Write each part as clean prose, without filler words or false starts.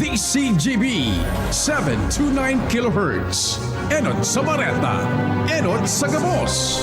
DCGB 729 kHz Enot sa Bareta, Enot sa Gabos.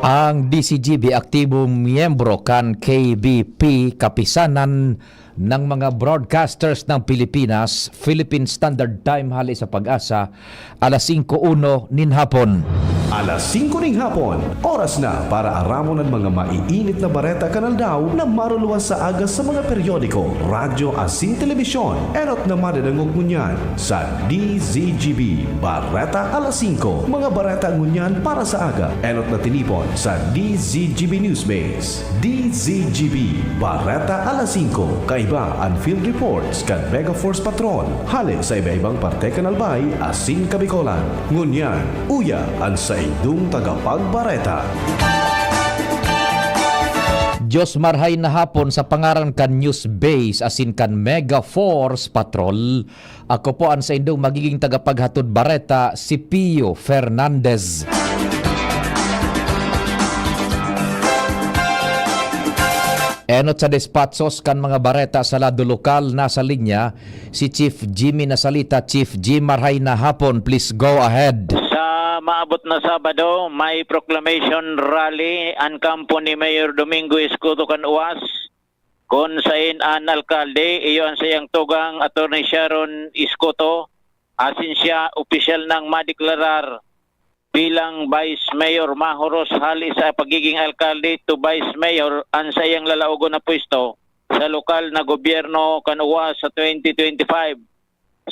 Ang DCGB aktibong miyembro kan KBP, kapisanan ng mga broadcasters ng Pilipinas, Philippine Standard Time hali sa Pag-asa, alas 5:01 nin hapon. Alas 5 ning hapon, oras na para aramon ng mga maiinit na bareta kanal daw na maruluwas sa agas sa mga periodiko, radyo asin telebisyon. Enot na madadangog ngunyan sa DZGB Bareta alas 5. Mga bareta ngunyan para sa aga. Enot na tinipon sa DZGB Newsbase. DZGB Bareta alas 5. Kaiba ang field reports kan Mega Force Patrol. Hali sa iba-ibang parte kanalbay asin kabikolan. Ngunyan, uya ang sa idong tagapagbareta. Diyos marhay na hapon sa pangaran kan News Base asin kan Mega Force Patrol. Ako po ang sa indong magiging tagapaghatod bareta, si Pio Fernandez. Enot sa despatsos kan mga bareta sa lado lokal, nasa linya si Chief Jimmy Nasalita. Chief Jim, marhay na hapon, please go ahead. Sa maabot na Sabado, may proclamation rally ang kampo ni Mayor Domingo Escudo Canuas kung sain ang alkalde, iyon sa iyang tugang Attorney Sharon Escudo, asin siya opisyal ng madeklarar bilang Vice Mayor Mahoros hali sa pagiging alkalde to Vice Mayor ang sa iyang lalaugo na pwesto sa lokal na gobyerno Canuas sa 2025.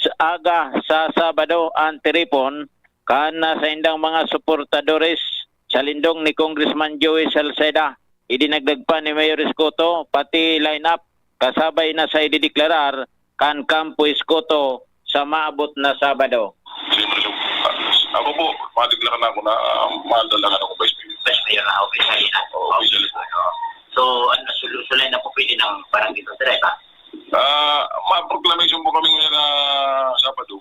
Sa aga sa Sabado ang tiripon kana sa indang mga suportadores sa lindong ni Congressman Joey Salceda. Idinagdag pa ni Mayor Escoto pati lineup kasabay na sa idideklarar kan Kampo Escoto sa maabot na Sabado. Ako po, matiglaran ako na madalagan ako Vice Mayor. Vice Mayor na officially na. Officially po. So, sulay na po pili ng parang dito direct, Ma-proclamation po kami ngayon na Sabado.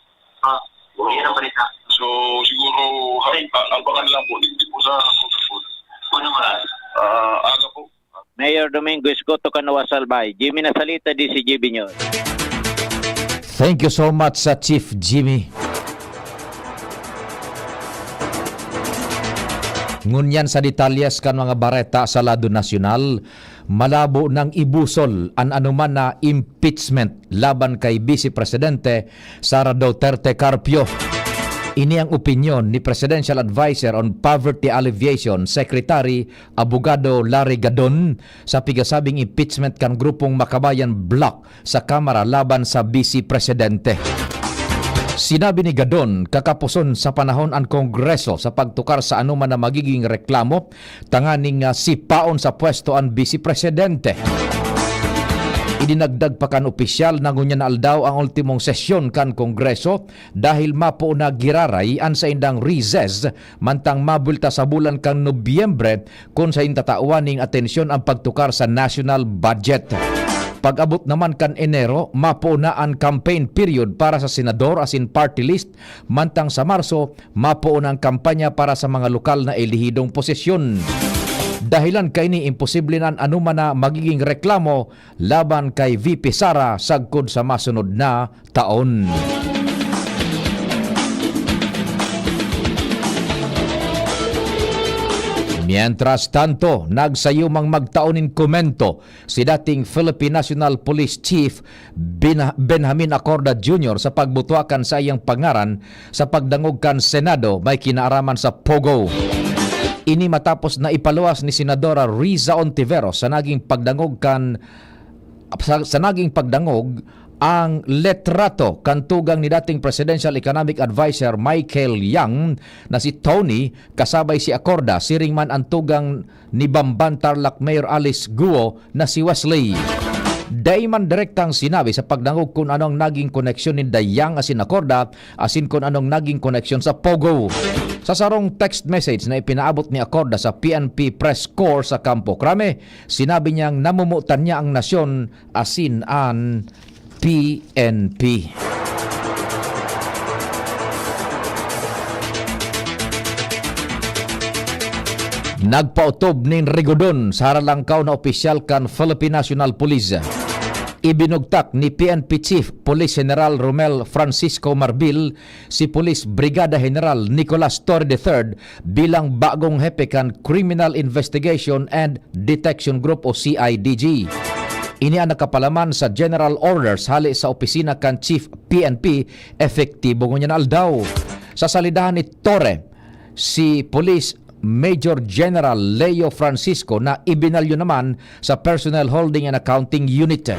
Yun ang balita. So, siguro, abangan lang po. Hindi po sa phone. Unang oras? Aga po. Mayor Domingo Escoto Canuas Albay, Jimmy Nasalita, DCGB News. Thank you so much sa Chief Jimmy. Ngunyan sa detalyes kan mga bareta sa lado nasyonal, malabo ng ibusol ang anuman na impeachment laban kay Vice Presidente Sara Duterte Carpio. Ini ang opinyon ni Presidential Advisor on Poverty Alleviation, Secretary Abogado Larry Gadon sa pigasabing impeachment kan grupong Makabayan Bloc sa Kamara laban sa Vice Presidente. Sinabi ni Gadon, kakapuson sa panahon ang Kongreso sa pagtukar sa anuman na magiging reklamo, tanganing sipaon sa pwesto ang Vice Presidente. Idinagdag pa kan opisyal na ngunyan aldaw ang ultimong sesyon kan Kongreso dahil mapo na giraray an sa indang recess mantang mabulta sa bulan kang Nobyembre kung sa intatauaning atensyon ang pagtukar sa national budget. Pag-abot naman kan Enero, mapo na ang campaign period para sa senador asin party list, mantang sa Marso, mapo na ang kampanya para sa mga lokal na elihidong posisyon. Dahilan kay ni imposible na anuman na magiging reklamo laban kay VP Sara sagkod sa masunod na taon. Mientras tanto, nagsayumang magtaunin komento si dating Philippine National Police Chief Benjamin Acorda Jr. sa pagbutuakan sa iyang pangaran sa pagdangog kan Senado may kinaaraman sa Pogo. Ini matapos na ipaluwas ni Senadora Riza Ontiveros sa naging pagdangog ang letrato kantugang ni dating Presidential Economic Advisor Michael Yang na si Tony kasabay si Acorda, siring man ang tugang ni Bamban Tarlac Mayor Alice Guo na si Wesley. Dayman direktang sinabi sa pagdangog kung anong naging koneksyon ni Dayang asin Acorda asin kung anong naging koneksyon sa Pogo. Sa sarong text message na ipinaabot ni Acorda sa PNP Press Corps sa Campo Crame, sinabi niyang namumutan niya ang nasyon asin an PNP. Nagpautob nin Rigodon sa haralangkaw na opisyal kan Philippine National Police. Ibinugtak ni PNP Chief Police General Romel Francisco Marbil si Police Brigada General Nicolas Torre III bilang bagong hepe kan Criminal Investigation and Detection Group o CIDG. Ini ang nakapalaman sa General Orders hali sa opisina kan Chief PNP efektibo ngunyan aldaw. Sa salidahan ni Torre, si Police Major General Leo Francisco na ibinalyo naman sa Personnel Holding and Accounting Unit.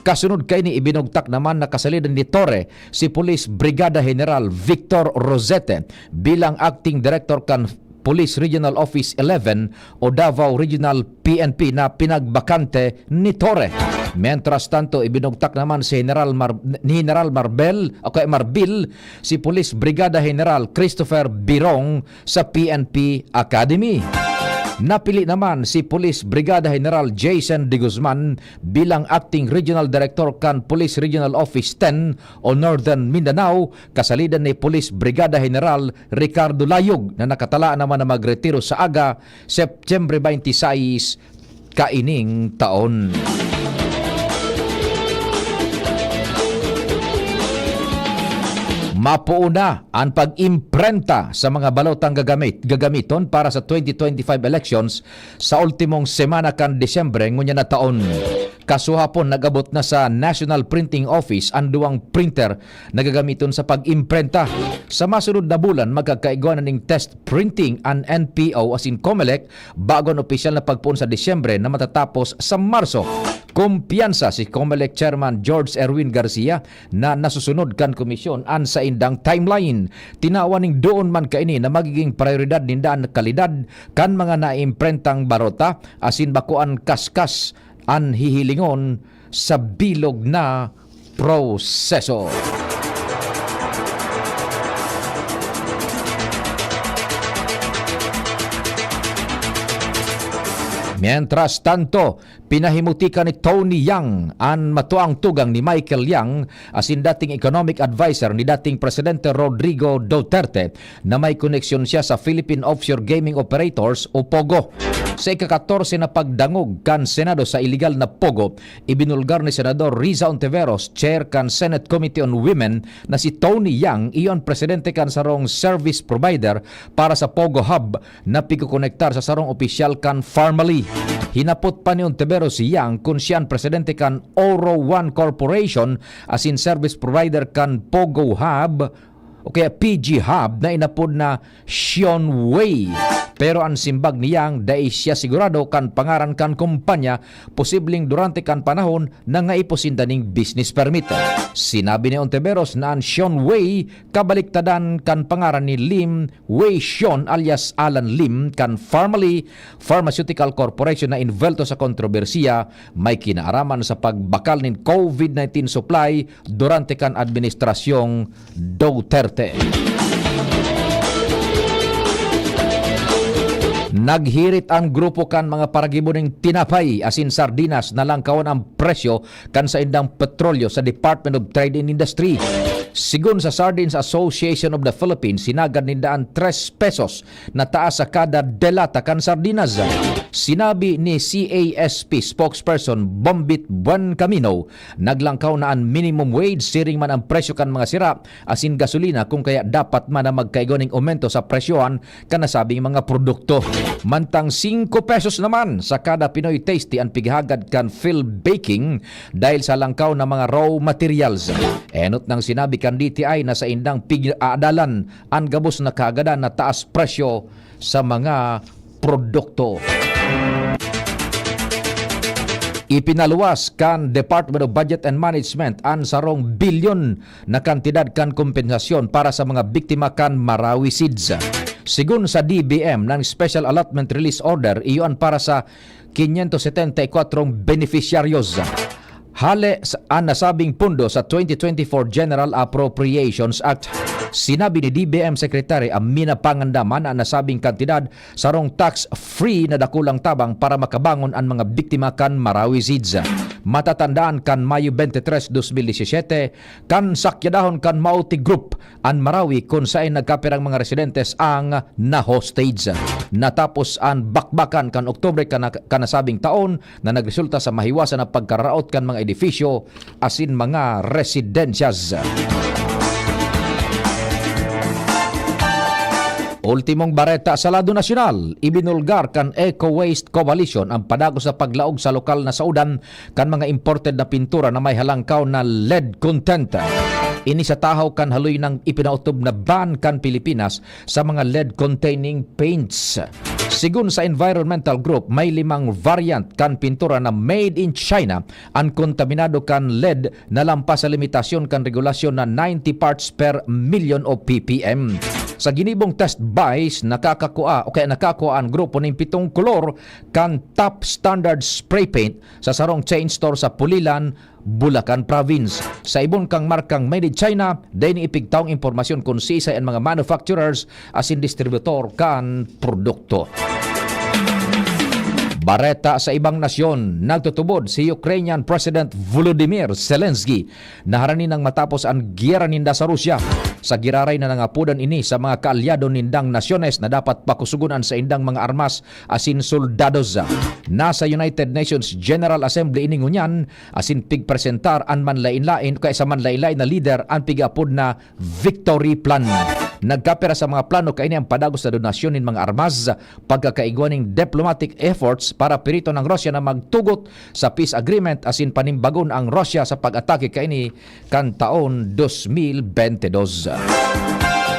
Kasunod kay ni ibinugtak naman na kasalidan ni Torre si Police Brigada General Victor Rosete bilang Acting Director kan Police Regional Office 11 o Davao Regional PNP na pinagbakante ni Torre. Mientras tanto, ibinugtak naman si General Marbil si Police Brigada General Christopher Birong sa PNP Academy. Napili naman si Police Brigada General Jason De Guzman bilang Acting Regional Director kan Police Regional Office 10 o Northern Mindanao, kasalidan ni Police Brigada General Ricardo Layog na nakatala naman na magretiro sa aga September 26 kaining taon. Mapuuna ang pag-imprenta sa mga balotang gagamiton para sa 2025 elections sa ultimong semana kan Disyembre ngunya na taon. Kasuhapon nagabot na sa National Printing Office ang duwang printer na gagamiton sa pag-imprenta. Sa masunod na bulan magkakaigwa na ning test printing ang NPO as in COMELEC bago ang opisyal na pagpuon sa Disyembre na matatapos sa Marso. Kumpiyansa si COMELEC Chairman George Erwin Garcia na nasusunod kan komisyon an sa indang timeline. Tinawaning doon man kaini na magiging prioridad nindaan kalidad kan mga naimprentang barota asin bakuan kaskas an hihilingon sa bilog na proseso. Mientras tanto, pinahimutikan ni Tony Yang ang matuang tugang ni Michael Yang asin dating economic advisor ni dating Presidente Rodrigo Duterte na may koneksyon siya sa Philippine Offshore Gaming Operators o POGO. Sa ika-14 na pagdangog kan Senado sa illegal na POGO, ibinulgar ni Senador Riza Ontiveros, Chair kan Senate Committee on Women, na si Tony Yang iyon presidente kan sarong service provider para sa POGO Hub na pikukonektar sa sarong opisyal kan Farmally. Hinapot pa ni Ontiveros si Yang kung siyang presidente kan Oro One Corporation asin service provider kan POGO Hub o kaya PG Hub na inapod na Sean Way. Pero ang simbag ni Yang dahil siya sigurado kan pangaran kan kumpanya posibleng durante kan panahon na ngaiposinda ning business permit. Sinabi ni Ontiveros na ang Sean Way kabaliktadan kan pangaran ni Lim Wei Sean alias Alan Lim kan Farmally Pharmaceutical Corporation na involto sa kontrobersiya may kinaaraman sa pagbakal nin COVID-19 supply durante kan administrasyong Duterte. Naghirit ang grupo kan mga paragiboning tinapay asin sardinas na langkawan ang presyo kan sa indang petrolyo sa Department of Trade and Industry. Sigun sa Sardines Association of the Philippines, sinagad nindaan 3 pesos na taas sa kada delata kan sardinas. Sinabi ni CASP spokesperson Bombit Buan Camino, naglangkaw na ang minimum wage siring man ang presyo kan mga sira asin gasolina kung kaya dapat man na magkaigoning aumento sa presyohan kan nasabing mga produkto. Mantang 5 pesos naman sa kada Pinoy Tasty ang pighagad kan Phil Baking dahil sa langkaw na mga raw materials. Enot nang sinabi kan DTI na sa indang pig-aadalan ang gabos na kaagadan na taas presyo sa mga produkto. Ipinaluwas kan Department of Budget and Management ang sarong bilyon na kantidad kan kompensasyon para sa mga biktima kan Marawi Seeds. Sigun sa DBM ng Special Allotment Release Order, iyon para sa 574 beneficiaryos. Hale ang nasabing pundo sa 2024 General Appropriations Act. Sinabi ni DBM Secretary Amina Pangandaman ang nasabing kantidad sarong tax-free na dakulang tabang para makabangon ang mga biktima kan Marawi Seeds. matatandaan kan Mayo 23, 2017 kan sakyadahon kan Mauti Group an Marawi kung saan nagkapirang mga residentes ang na-hostage. Natapos ang bakbakan kan Oktubre kanasabing taon na nagresulta sa mahiwasan na pagkararaot kan mga edifisyo asin mga residensyas. Ultimong bareta sa lado nasyonal, ibinulgar kan Eco Waste Coalition ang padagos sa paglaog sa lokal na saudan kan mga imported na pintura na may halangkaw na lead content. Ini sa tahaw kan haloy ng ipinautob na ban kan Pilipinas sa mga lead-containing paints. Sigun sa environmental group, may 5 variant kan pintura na made in China ang kontaminado kan lead na lampas sa limitasyon kan regulasyon na 90 parts per million o ppm. Sa ginibong test buys, nakakakuha ang grupo ng 7 kolor kan top standard spray paint sa sarong chain store sa Pulilan, Bulacan Province. Sa ibon kang markang made in China, dahil ipigtawang impormasyon kung sisa ang mga manufacturers asin distributor kan produkto. Bareta sa ibang nasyon, nagtutubod si Ukrainian President Volodymyr Zelensky na haranin ng matapos ang giyera ninda sa Rusya. Sa giraray na nangapudan ini sa mga kaalyado nindang nasyones na dapat pakusugunan sa indang mga armas asin soldados. Nasa United Nations General Assembly ini ngunyan asin pigpresentar an manlain-lain kaysa manlain-lain na leader ang pigapod na Victory Plan. Nagkapera sa mga plano kaini ang padagos sa donasyon nin mga armas, pagkakaigwaning diplomatic efforts para pirito ng Russia na magtugot sa peace agreement asin panimbagon ang Russia sa pag-atake kaini kan taon 2022.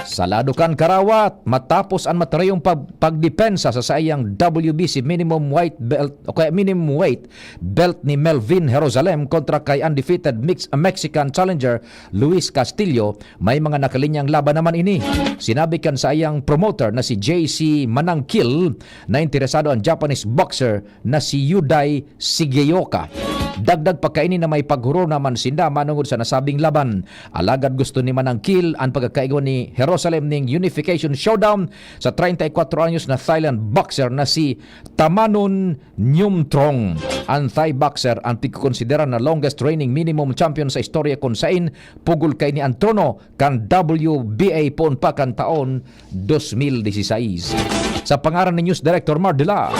Sa lado kan Karawat, matapos ang matarayong pagdepensa sa sayang WBC minimum weight belt ni Melvin Jerusalem kontra kay undefeated Mexican challenger Luis Castillo, may mga nakalinyang laban naman ini. Sinabi kan sa iyang promoter na si JC Manangkil na interesado ang Japanese boxer na si Yuday Shigeoka. Dagdag pagkaini na may paghuro naman sinda manungod sa nasabing laban. Alagad gusto ni Manangkil ang pagkakaigo ni Jerusalem ning Unification Showdown sa 34 anyos na Thailand boxer na si Tamanon Nyumtrong. Ang Thai boxer ang pagkukonsidera na longest reigning minimum champion sa istorya kung sain pugol kay ni Antrono kan WBA poon pa kan taon 2016. Sa pangaran ni News Director Mardila,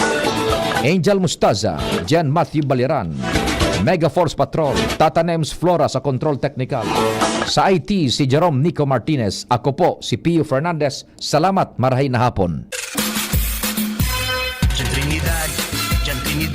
Angel Mustaza, Jan Matthew Baliran, Mega Force Patrol, Tata Nems Flora sa Control Technical. Sa IT, si Jerome Nico Martinez. Ako po, si Pio Fernandez. Salamat, marahay na hapon.